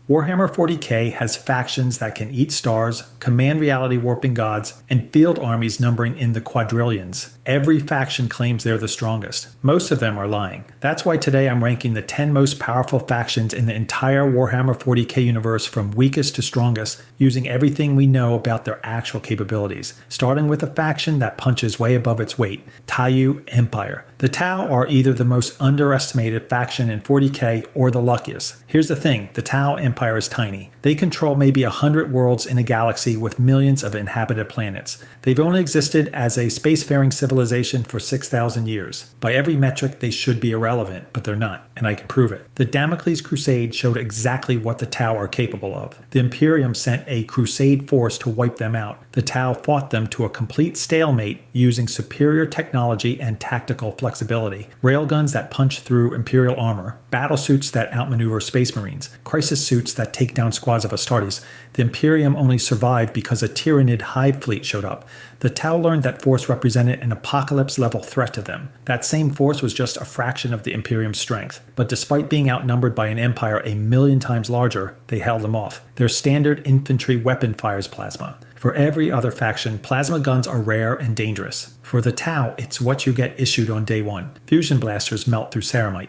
Warhammer 40k has factions that can eat stars, command reality warping gods, and field armies numbering in the quadrillions. Every faction claims they're the strongest. Most of them are lying. That's why today I'm ranking the 10 most powerful factions in the entire Warhammer 40k universe from weakest to strongest, using everything we know about their actual capabilities. Starting with a faction that punches way above its weight, Tau Empire. The Tau are either the most underestimated faction in 40k or the luckiest. Here's the thing, the Tau Empire is tiny. They control maybe 100 worlds in a galaxy with millions of inhabited planets. They've only existed as a spacefaring civilization for 6,000 years. By every metric, they should be irrelevant, but they're not, and I can prove it. The Damocles Crusade showed exactly what the Tau are capable of. The Imperium sent a crusade force to wipe them out. The Tau fought them to a complete stalemate using superior technology and tactical flexibility. Railguns that punch through Imperial armor, battlesuits that outmaneuver Space Marines, crisis suits that take down squads of Astartes. The Imperium only survived because a Tyranid hive fleet showed up. The Tau learned that force represented an apocalypse-level threat to them. That same force was just a fraction of the Imperium's strength, but despite being outnumbered by an empire a million times larger, they held them off. Their standard infantry weapon fires plasma. For every other faction, plasma guns are rare and dangerous. For the Tau, it's what you get issued on day one. Fusion blasters melt through ceramite.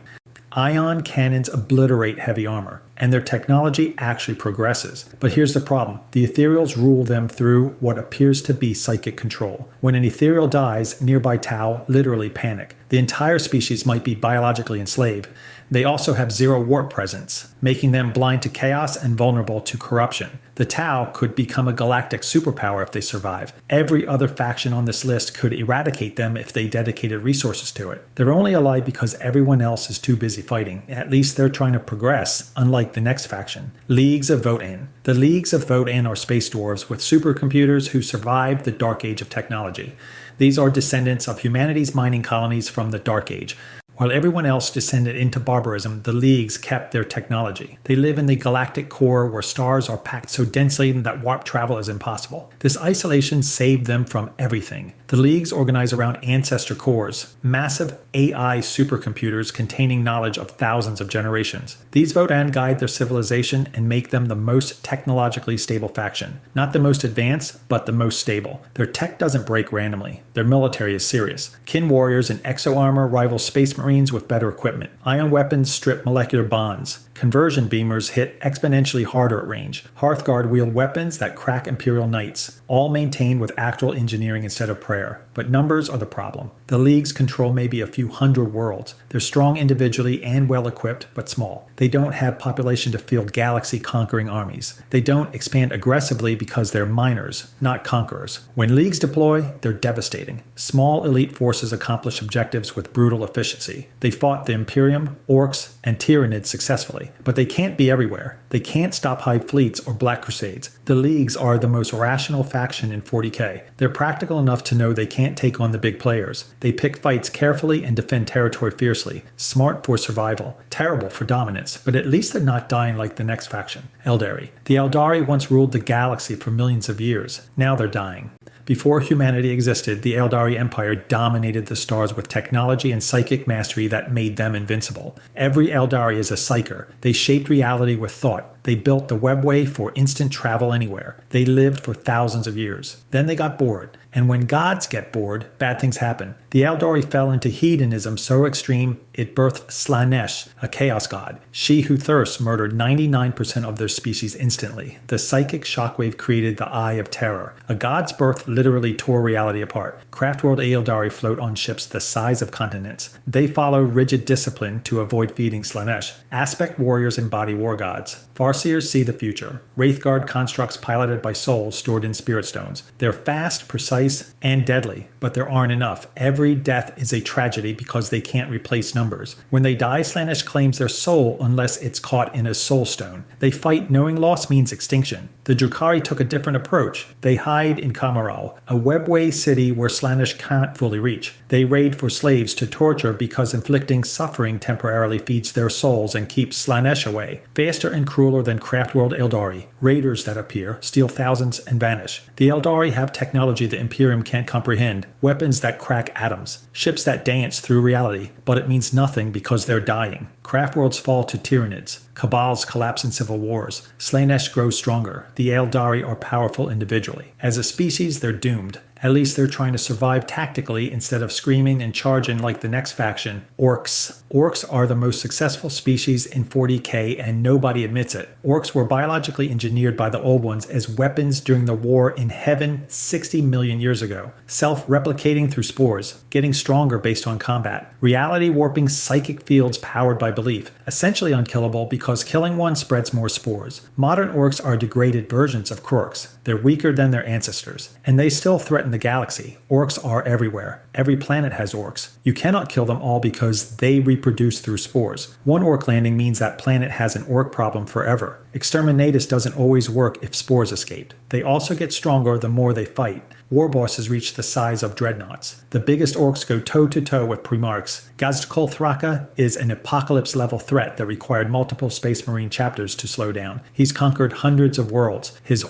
Ion cannons obliterate heavy armor, and their technology actually progresses. But here's the problem. The ethereals rule them through what appears to be psychic control. When an ethereal dies, nearby Tau literally panic. The entire species might be biologically enslaved. They also have zero warp presence, making them blind to chaos and vulnerable to corruption. The Tau could become a galactic superpower if they survive. Every other faction on this list could eradicate them if they dedicated resources to it. They're only alive because everyone else is too busy fighting. At least they're trying to progress, unlike the next faction. Leagues of Votann. The Leagues of Votann are space dwarves with supercomputers who survived the Dark Age of technology. These are descendants of humanity's mining colonies from the Dark Age. While everyone else descended into barbarism, the Leagues kept their technology. They live in the galactic core where stars are packed so densely that warp travel is impossible. This isolation saved them from everything. The Leagues organize around ancestor cores, massive AI supercomputers containing knowledge of thousands of generations. These Votann guide their civilization and make them the most technologically stable faction. Not the most advanced, but the most stable. Their tech doesn't break randomly. Their military is serious. Kin warriors in exo armor rival Space Marines with better equipment. Ion weapons strip molecular bonds. Conversion beamers hit exponentially harder at range. Hearthguard wield weapons that crack Imperial Knights, all maintained with actual engineering instead of prayer. But numbers are the problem. The Leagues control maybe a few hundred worlds. They're strong individually and well equipped, but small. They don't have population to field galaxy-conquering armies. They don't expand aggressively because they're miners, not conquerors. When Leagues deploy, they're devastating. Small elite forces accomplish objectives with brutal efficiency. They fought the Imperium, Orcs, and Tyranids successfully. But they can't be everywhere. They can't stop Hive fleets or Black Crusades. The Leagues are the most rational faction in 40k. They're practical enough to know they can't take on the big players. They pick fights carefully and defend territory fiercely. Smart for survival. Terrible for dominance. But at least they're not dying like the next faction, Eldari. The Eldari once ruled the galaxy for millions of years. Now they're dying. Before humanity existed, the Eldari Empire dominated the stars with technology and psychic mastery that made them invincible. Every Eldari is a psyker. They shaped reality with thought. They built the webway for instant travel anywhere. They lived for thousands of years. Then they got bored. And when gods get bored, bad things happen. The Eldari fell into hedonism so extreme it birthed Slaanesh, a chaos god. She Who Thirsts murdered 99% of their species instantly. The psychic shockwave created the Eye of Terror. A god's birth literally tore reality apart. Craftworld Eldari float on ships the size of continents. They follow rigid discipline to avoid feeding Slaanesh. Aspect warriors embody war gods. Farseers see the future. Wraithguard constructs piloted by souls stored in spirit stones. They're fast, precise, and deadly, but there aren't enough. Every death is a tragedy because they can't replace numbers. When they die, Slaanesh claims their soul unless it's caught in a soul stone. They fight knowing loss means extinction. The Drukhari took a different approach. They hide in Kamaral, a webway city where Slaanesh can't fully reach. They raid for slaves to torture because inflicting suffering temporarily feeds their souls and keeps Slaanesh away. Faster and crueler stronger than Craftworld Eldari, raiders that appear, steal thousands, and vanish. The Eldari have technology the Imperium can't comprehend, weapons that crack atoms, ships that dance through reality, but it means nothing because they're dying. Craftworlds fall to Tyranids. Cabals collapse in civil wars. Slaanesh grows stronger. The Eldari are powerful individually. As a species, they're doomed. At least they're trying to survive tactically instead of screaming and charging like the next faction, Orcs. Orcs are the most successful species in 40k and nobody admits it. Orcs were biologically engineered by the Old Ones as weapons during the war in Heaven 60 million years ago. Self-replicating through spores, getting stronger based on combat. Reality-warping psychic fields powered by belief. Essentially unkillable because killing one spreads more spores. Modern Orcs are degraded versions of Kroorks. They're weaker than their ancestors. And they still threaten the galaxy. Orcs are everywhere. Every planet has orcs. You cannot kill them all because they reproduce through spores. One orc landing means that planet has an orc problem forever. Exterminatus doesn't always work if spores escaped. They also get stronger the more they fight. War bosses reach the size of dreadnoughts. The biggest orcs go toe-to-toe with Primarchs. Gaztkul Thraka is an apocalypse-level threat that required multiple Space Marine chapters to slow down. He's conquered hundreds of worlds. His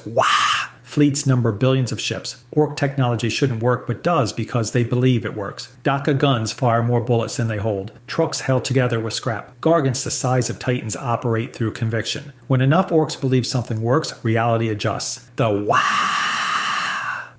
fleets number billions of ships. Orc technology shouldn't work, but does because they believe it works. Daka guns fire more bullets than they hold. Trucks held together with scrap. Gargants the size of Titans operate through conviction. When enough orcs believe something works, reality adjusts. The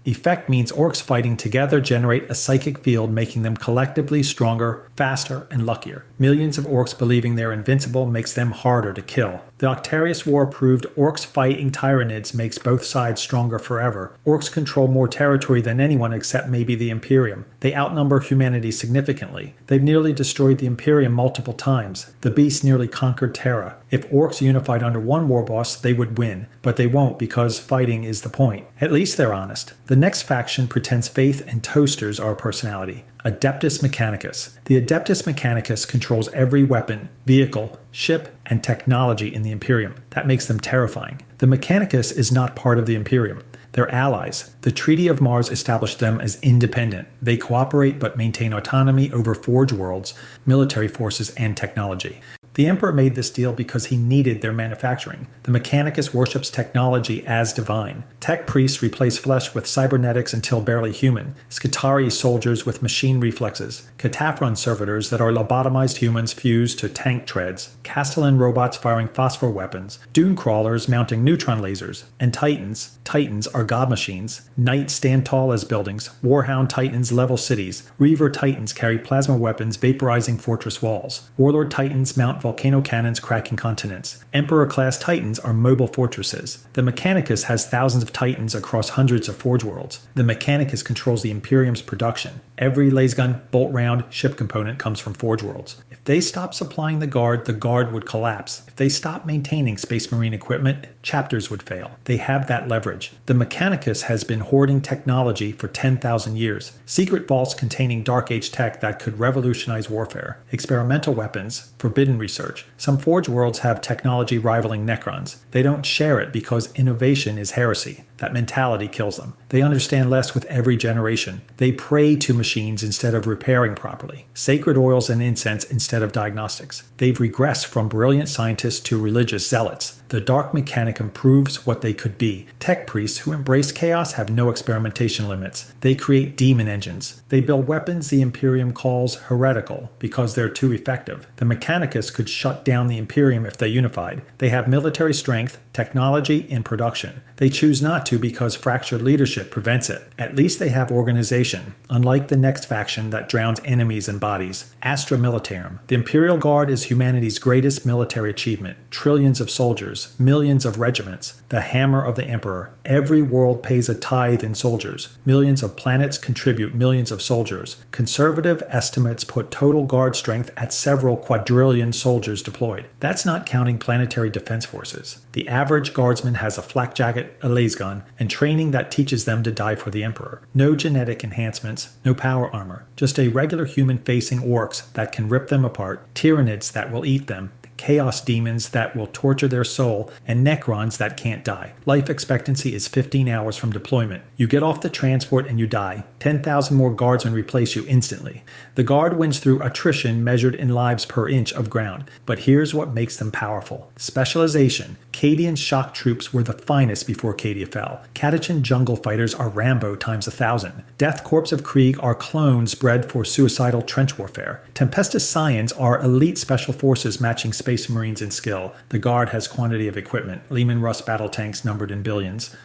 effect means orcs fighting together generate a psychic field, making them collectively stronger, faster, and luckier. Millions of orcs believing they're invincible makes them harder to kill. The Octarius War proved orcs fighting Tyranids makes both sides stronger forever. Orcs control more territory than anyone except maybe the Imperium. They outnumber humanity significantly. They've nearly destroyed the Imperium multiple times. The beast nearly conquered Terra. If orcs unified under one war boss, they would win. But they won't because fighting is the point. At least they're honest. The next faction pretends faith and toasters are a personality. Adeptus Mechanicus. The Adeptus Mechanicus controls every weapon, vehicle, ship, and technology in the Imperium. That makes them terrifying. The Mechanicus is not part of the Imperium. They're allies. The Treaty of Mars established them as independent. They cooperate but maintain autonomy over Forge worlds, military forces, and technology. The Emperor made this deal because he needed their manufacturing. The Mechanicus worships technology as divine. Tech priests replace flesh with cybernetics until barely human. Skitarii soldiers with machine reflexes. Cataphren servitors that are lobotomized humans fused to tank treads. Castellan robots firing phosphor weapons. Dune crawlers mounting neutron lasers. And Titans. Titans are god machines. Knights stand tall as buildings. Warhound Titans level cities. Reaver Titans carry plasma weapons vaporizing fortress walls. Warlord Titans mount volcano cannons cracking continents. Emperor-class Titans are mobile fortresses. The Mechanicus has thousands of Titans across hundreds of Forge worlds. The Mechanicus controls the Imperium's production. Every lasgun, bolt round, ship component comes from Forge worlds. If they stop supplying the Guard would collapse. If they stop maintaining Space Marine equipment, chapters would fail. They have that leverage. The Mechanicus has been hoarding technology for 10,000 years. Secret vaults containing Dark Age tech that could revolutionize warfare. Experimental weapons, forbidden research. Some Forge worlds have technology rivaling Necrons. They don't share it because innovation is heresy. That mentality kills them. They understand less with every generation. They pray to machines instead of repairing properly. Sacred oils and incense instead of diagnostics. They've regressed from brilliant scientists to religious zealots. The Dark Mechanicum proves what they could be. Tech priests who embrace chaos have no experimentation limits. They create demon engines. They build weapons the Imperium calls heretical because they're too effective. The Mechanicus could shut down the Imperium if they unified. They have military strength, technology, and production. They choose not to because fractured leadership prevents it. At least they have organization, unlike the next faction that drowns enemies in bodies. Astra Militarum. The Imperial Guard is humanity's greatest military achievement. Trillions of soldiers, millions of regiments, the hammer of the Emperor. Every world pays a tithe in soldiers. Millions of planets contribute millions of soldiers. Conservative estimates put total Guard strength at several quadrillion soldiers deployed. That's not counting planetary defense forces. The average Guardsman has a flak jacket, a lasgun, and training that teaches them to die for the Emperor. No genetic enhancements, no power armor, just a regular human-facing orcs that can rip them apart, Tyranids that will eat them, chaos demons that will torture their soul, and Necrons that can't die. Life expectancy is 15 hours from deployment. You get off the transport and you die. 10,000 more Guardsmen replace you instantly. The Guard wins through attrition measured in lives per inch of ground. But here's what makes them powerful. Specialization. Cadian shock troops were the finest before Cadia fell. Catachan jungle fighters are Rambo times 1,000. Death Corps of Krieg are clones bred for suicidal trench warfare. Tempestus Scions are elite special forces matching Space Marines in skill. The Guard has quantity of equipment. Lehman Russ battle tanks numbered in billions.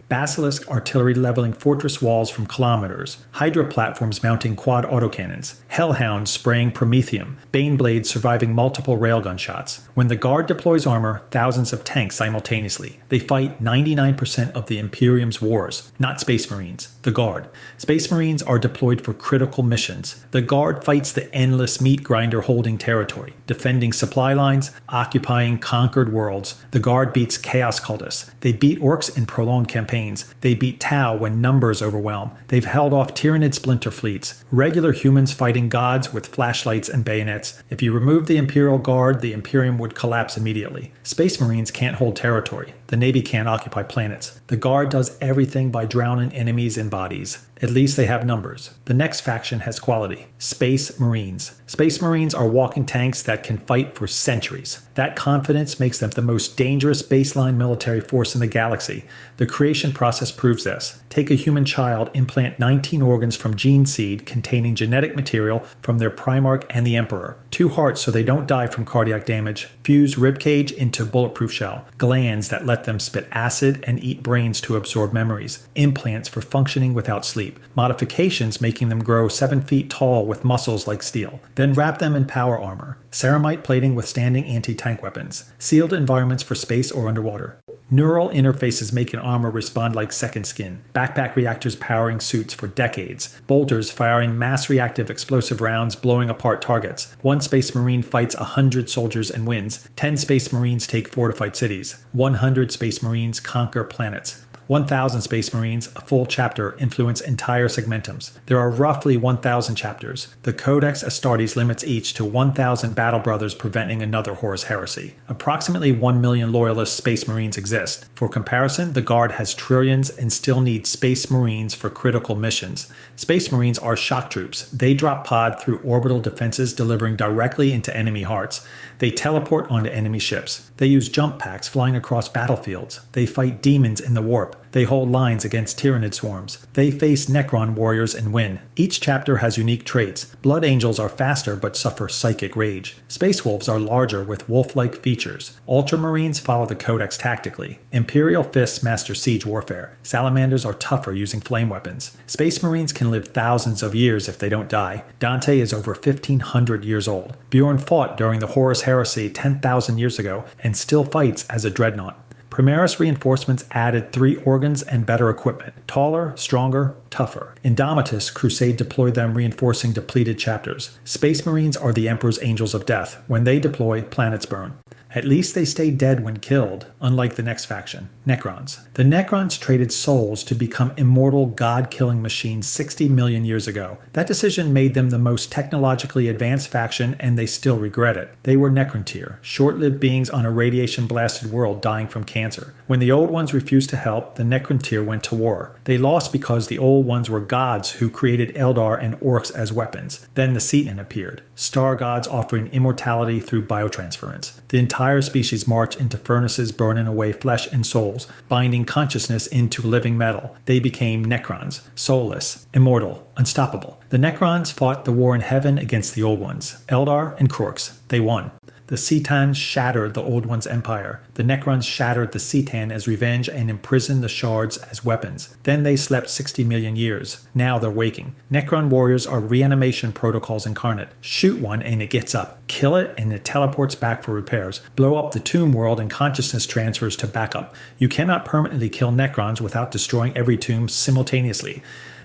Basilisk artillery leveling fortress walls from kilometers. Hydra platforms mounting quad autocannons. Hellhounds spraying promethium. Baneblades surviving multiple railgun shots. When the Guard deploys armor, thousands of tanks simultaneously. They fight 99% of the Imperium's wars, not Space Marines, the Guard. Space Marines are deployed for critical missions. The Guard fights the endless meat grinder holding territory, defending supply lines, occupying conquered worlds. The Guard beats Chaos Cultists. They beat Orcs in prolonged campaigns. They beat Tau when numbers overwhelm. They've held off Tyranid splinter fleets. Regular humans fighting gods with flashlights and bayonets. If you remove the Imperial Guard, the Imperium would collapse immediately. Space Marines can't hold territory. The Navy can't occupy planets. The Guard does everything by drowning enemies in bodies. At least they have numbers. The next faction has quality. Space Marines. Space Marines are walking tanks that can fight for centuries. That confidence makes them the most dangerous baseline military force in the galaxy. The creation process proves this. Take a human child, implant 19 organs from gene seed containing genetic material from their Primarch and the Emperor. 2 hearts so they don't die from cardiac damage. Fuse ribcage into bulletproof shell. Glands that let them spit acid and eat brains to absorb memories. Implants for functioning without sleep. Modifications making them grow 7 feet tall with muscles like steel. Then wrap them in power armor. Ceramite plating withstanding anti-tank weapons. Sealed environments for space or underwater. Neural interfaces making armor respond like second skin. Backpack reactors powering suits for decades. Bolters firing mass reactive explosive rounds blowing apart targets. 1 Space Marine fights 100 soldiers and wins. 10 Space Marines take fortified cities. 100 Space Marines conquer planets. 1,000 Space Marines, a full chapter, influence entire segmentums. There are roughly 1,000 chapters. The Codex Astartes limits each to 1,000 battle brothers preventing another Horus heresy. Approximately 1 million loyalist Space Marines exist. For comparison, the Guard has trillions and still needs Space Marines for critical missions. Space Marines are shock troops. They drop pod through orbital defenses delivering directly into enemy hearts. They teleport onto enemy ships. They use jump packs flying across battlefields. They fight demons in the warp. They hold lines against Tyranid swarms. They face Necron warriors and win. Each chapter has unique traits. Blood Angels are faster but suffer psychic rage. Space Wolves are larger with wolf-like features. Ultramarines follow the Codex tactically. Imperial Fists master siege warfare. Salamanders are tougher using flame weapons. Space Marines can live thousands of years if they don't die. Dante is over 1,500 years old. Bjorn fought during the Horus Heresy 10,000 years ago and still fights as a dreadnought. Primaris reinforcements added 3 organs and better equipment. Taller, stronger, tougher. Indomitus Crusade deployed them reinforcing depleted chapters. Space Marines are the Emperor's Angels of Death. When they deploy, planets burn. At least they stay dead when killed, unlike the next faction, Necrons. The Necrons traded souls to become immortal god-killing machines 60 million years ago. That decision made them the most technologically advanced faction, and they still regret it. They were Necrontyr, short-lived beings on a radiation-blasted world dying from cancer. When the old ones refused to help, the Necrontyr went to war. They lost because the old ones were gods who created Eldar and orcs as weapons. Then the Cetan appeared, star gods offering immortality through biotransference. The entire species marched into furnaces burning away flesh and souls, binding consciousness into living metal. They became Necrons, soulless, immortal, unstoppable. The Necrons fought the war in heaven against the old ones, Eldar and Kroarks. They won. The Cetans shattered the Old One's empire. The Necrons shattered the Cetan as revenge and imprisoned the shards as weapons. Then they slept 60 million years. Now they're waking. Necron warriors are reanimation protocols incarnate. Shoot one and it gets up. Kill it and it teleports back for repairs. Blow up the tomb world and consciousness transfers to backup. You cannot permanently kill Necrons without destroying every tomb simultaneously.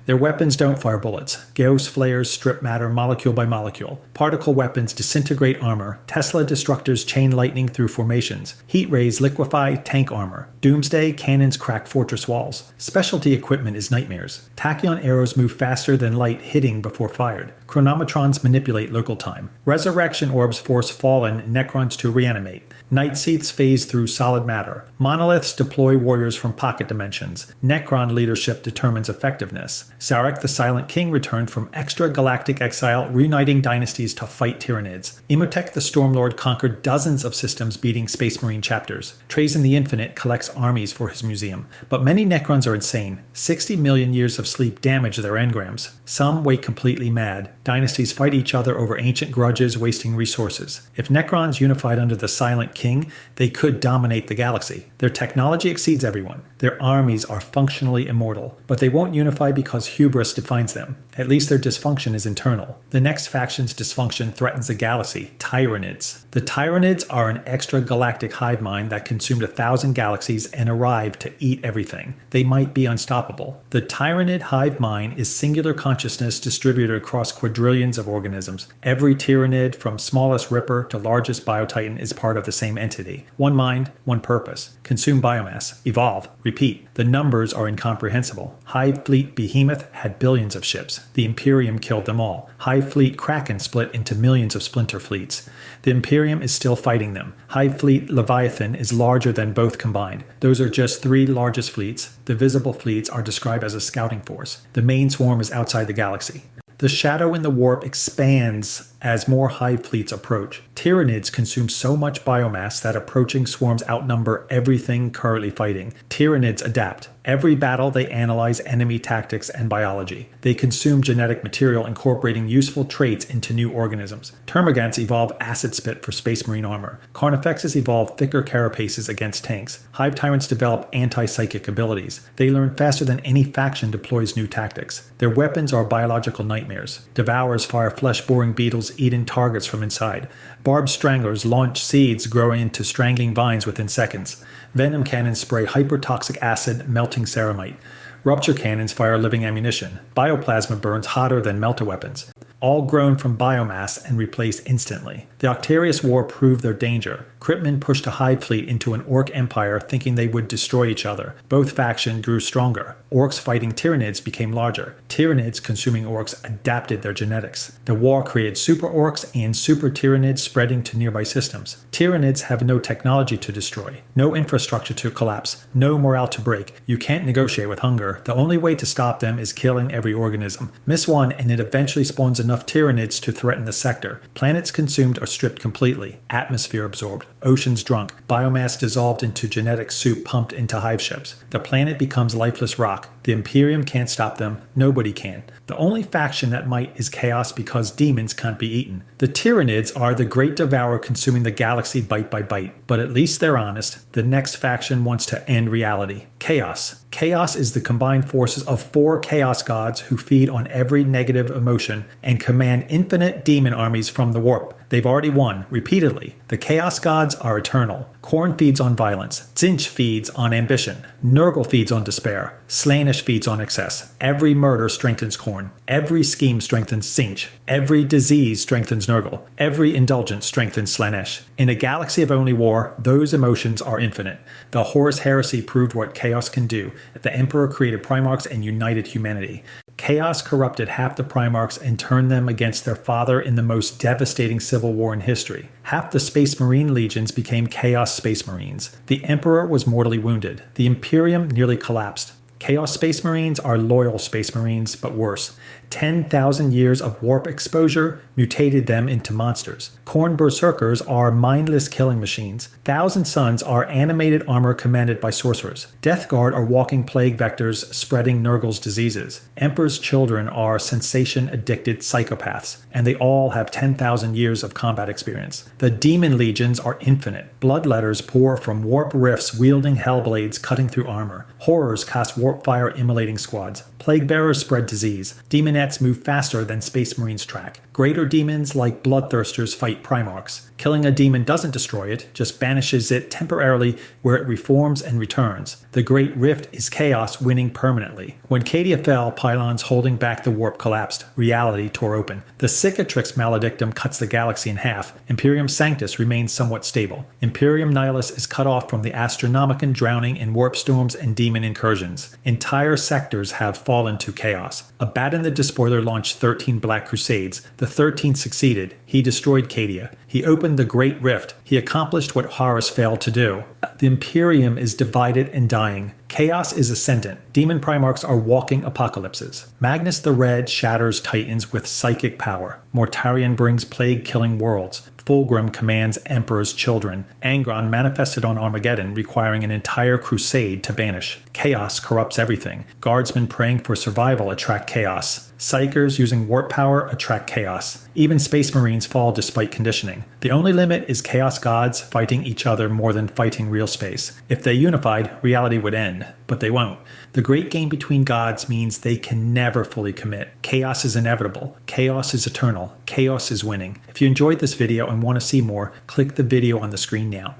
Their weapons don't fire bullets. Gauss flares strip matter molecule by molecule. Particle weapons disintegrate armor. Tesla destructors chain lightning through formations. Heat rays liquefy tank armor. Doomsday cannons crack fortress walls. Specialty equipment is nightmares. Tachyon arrows move faster than light hitting before fired. Chronometrons manipulate local time. Resurrection orbs force fallen Necrons to reanimate. Night Seeths phase through solid matter. Monoliths deploy warriors from pocket dimensions. Necron leadership determines effectiveness. Sarek the Silent King returned from extra-galactic exile, reuniting dynasties to fight Tyranids. Imhotep the Stormlord conquered dozens of systems, beating Space Marine chapters. Trazyn the Infinite collects armies for his museum. But many Necrons are insane. 60 million years of sleep damage their engrams. Some wake completely mad. Dynasties fight each other over ancient grudges, wasting resources. If Necrons unified under the Silent King, they could dominate the galaxy. Their technology exceeds everyone. Their armies are functionally immortal, but they won't unify because hubris defines them. At least their dysfunction is internal. The next faction's dysfunction threatens the galaxy, Tyranids. The Tyranids are an extra-galactic hive mind that consumed 1,000 galaxies and arrived to eat everything. They might be unstoppable. The Tyranid hive mind is singular consciousness distributed across quadrillions of organisms. Every Tyranid, from smallest Ripper to largest Biotitan, is part of the same entity. One mind, one purpose. Consume biomass. Evolve. Repeat. The numbers are incomprehensible. Hive Fleet Behemoth had billions of ships. The Imperium killed them all. Hive Fleet Kraken split into millions of splinter fleets. The Imperium is still fighting them. Hive Fleet Leviathan is larger than both combined. Those are just 3 largest fleets. The visible fleets are described as a scouting force. The main swarm is outside the galaxy. The shadow in the warp expands as more hive fleets approach. Tyranids consume so much biomass that approaching swarms outnumber everything currently fighting. Tyranids adapt. Every battle they analyze enemy tactics and biology. They consume genetic material, incorporating useful traits into new organisms. Termagants evolve acid spit for space marine armor. Carnifexes evolve thicker carapaces against tanks. Hive tyrants develop anti-psychic abilities. They learn faster than any faction deploys new tactics. Their weapons are biological nightmares. Devourers fire flesh-boring beetles eating targets from inside. Barbed stranglers launch seeds growing into strangling vines within seconds. Venom cannons spray hypertoxic acid, melting ceramite. Rupture cannons fire living ammunition. Bioplasma burns hotter than melter weapons. All grown from biomass and replaced instantly. The Octarius War proved their danger. Cryptmen pushed a hive fleet into an orc empire thinking they would destroy each other. Both factions grew stronger. Orcs fighting Tyranids became larger. Tyranids consuming orcs adapted their genetics. The war created super orcs and super Tyranids spreading to nearby systems. Tyranids have no technology to destroy, no infrastructure to collapse, no morale to break. You can't negotiate with hunger. The only way to stop them is killing every organism. Miss one and it eventually spawns enough Tyranids to threaten the sector. Planets consumed or stripped completely. Atmosphere absorbed. Oceans drunk. Biomass dissolved into genetic soup pumped into hive ships. The planet becomes lifeless rock. The Imperium can't stop them. Nobody can. The only faction that might is Chaos because demons can't be eaten. The Tyranids are the great devourer consuming the galaxy bite by bite. But at least they're honest. The next faction wants to end reality. Chaos. Chaos is the combined forces of 4 chaos gods who feed on every negative emotion and command infinite demon armies from the warp. They've already won, repeatedly. The chaos gods are eternal. Khorne feeds on violence. Tzeentch feeds on ambition. Nurgle feeds on despair. Slaanesh feeds on excess. Every murder strengthens Khorne. Every scheme strengthens Tzeentch. Every disease strengthens Nurgle. Every indulgence strengthens Slaanesh. In a galaxy of only war, those emotions are infinite. The Horus Heresy proved what chaos can do. The Emperor created Primarchs and united humanity. Chaos corrupted half the Primarchs and turned them against their father in the most devastating civil war in history. Half the Space Marine legions became Chaos Space Marines. The Emperor was mortally wounded. The Imperium nearly collapsed. Chaos Space Marines are loyal Space Marines, but worse. 10,000 years of warp exposure mutated them into monsters. Khorne Berserkers are mindless killing machines. Thousand Sons are animated armor commanded by sorcerers. Death Guard are walking plague vectors spreading Nurgle's diseases. Emperor's children are sensation-addicted psychopaths, and they all have 10,000 years of combat experience. The Demon Legions are infinite. Bloodletters pour from warp rifts wielding hellblades cutting through armor. Horrors cast warp fire immolating squads. Plague Bearers spread disease. Demonettes move faster than Space Marines track. Greater demons like Bloodthirsters fight Primarchs. Killing a demon doesn't destroy it, just banishes it temporarily where it reforms and returns. The Great Rift is chaos winning permanently. When Cadia fell, pylons holding back the warp collapsed. Reality tore open. The Cicatrix Maledictum cuts the galaxy in half. Imperium Sanctus remains somewhat stable. Imperium Nihilus is cut off from the Astronomicon, drowning in warp storms and demon incursions. Entire sectors have fallen to chaos. Abaddon the Despoiler launched 13 Black Crusades. The 13th succeeded. He destroyed Cadia. He opened the Great Rift. He accomplished what Horus failed to do. The Imperium is divided and dying. Chaos is ascendant. Demon Primarchs are walking apocalypses. Magnus the Red shatters titans with psychic power. Mortarion brings plague-killing worlds. Fulgrim commands Emperor's children. Angron manifested on Armageddon, requiring an entire crusade to banish. Chaos corrupts everything. Guardsmen praying for survival attract chaos. Psychers using warp power attract chaos. Even Space Marines fall despite conditioning. The only limit is Chaos Gods fighting each other more than fighting real space. If they unified, reality would end, but they won't. The great game between gods means they can never fully commit. Chaos is inevitable. Chaos is eternal. Chaos is winning. If you enjoyed this video and want to see more, click the video on the screen now.